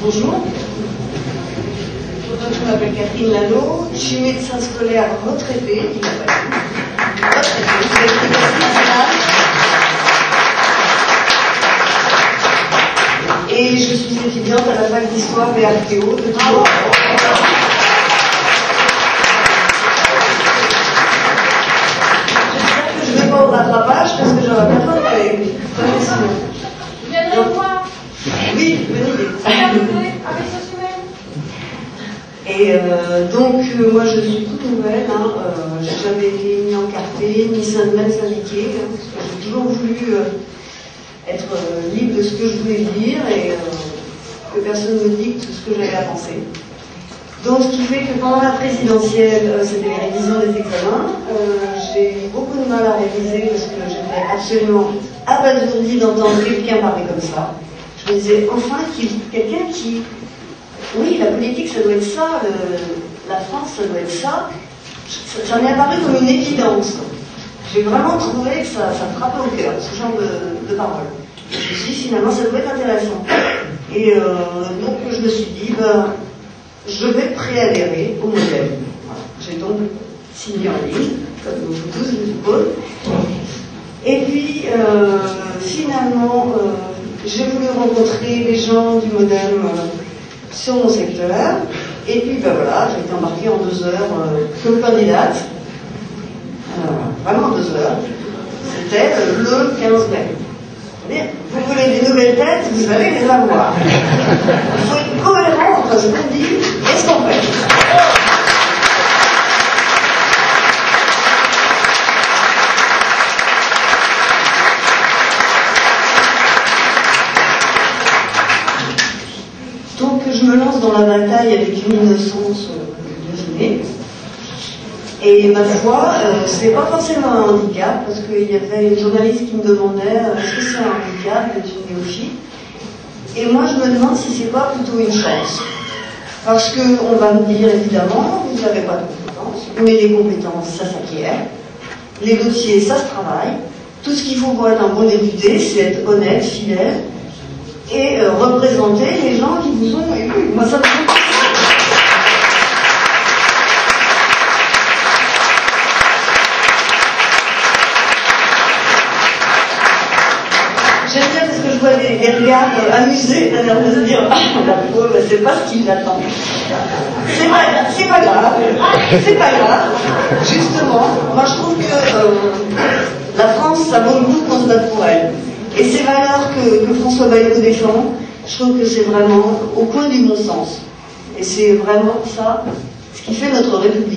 Bonjour, je m'appelle Catherine Lano, je suis médecin scolaire retraité, et je suis étudiante à la fac d'histoire et archéo de Tours. J'espère que je ne vais pas au rattrapage parce que j'aurai pas trop de collègues. Vous viendrez au voir? Oui, bonne idée. Et moi je suis toute nouvelle, j'ai jamais été ni encartée, ni même syndiquée, parce que j'ai toujours voulu être libre de ce que je voulais dire et que personne ne me dicte ce que j'avais à penser. Donc ce qui fait que pendant la présidentielle, c'était les révisions des examens, j'ai eu beaucoup de mal à réviser parce que j'étais absolument abasourdie d'entendre quelqu'un parler comme ça. Je me disais, enfin, quelqu'un qui... Oui, la politique, ça doit être ça, la France, ça doit être ça. Ça m'est apparu comme une évidence. J'ai vraiment trouvé que ça frappait au cœur, ce genre de paroles. Je me suis dit, finalement, ça doit être intéressant. Et donc, je me suis dit, je vais préadhérer au modèle. Voilà. J'ai donc signé en ligne, comme vous tous, je suppose. Et puis, finalement, j'ai voulu rencontrer les gens du modèle sur mon secteur, et puis voilà, j'ai été embarquée en 2 heures comme candidate, vraiment en 2 heures, c'était le 15 mai. Vous voulez des nouvelles têtes, vous allez les avoir. Il faut être cohérent entre ce qu'on dit et ce qu'on fait. Donc je me lance dans la bataille avec une innocence désolée. Et ma foi, c'est pas forcément un handicap, parce qu'il y avait une journaliste qui me demandait est-ce que c'est un handicap d'être une néophyte. Et moi je me demande si c'est pas plutôt une chance. Parce qu'on va me dire évidemment, vous n'avez pas de compétences, mais les compétences ça s'acquiert, les dossiers ça se travaille, tout ce qu'il faut pour être un bon député, c'est être honnête, fidèle, et représenter les gens qui vous ont élus. Moi, ça me fait... J'aime bien parce que je vois des regards amusés, c'est-à-dire de se dire « Ah, la pauvre, c'est pas ce qui l'attend. » C'est pas grave, c'est pas grave. Justement, moi je trouve que la France, ça vaut le coup qu'on se batte pour elle. Et ces valeurs que François Bayrou défend, je trouve que c'est vraiment au coin du bon sens. Et c'est vraiment ça, ce qui fait notre République.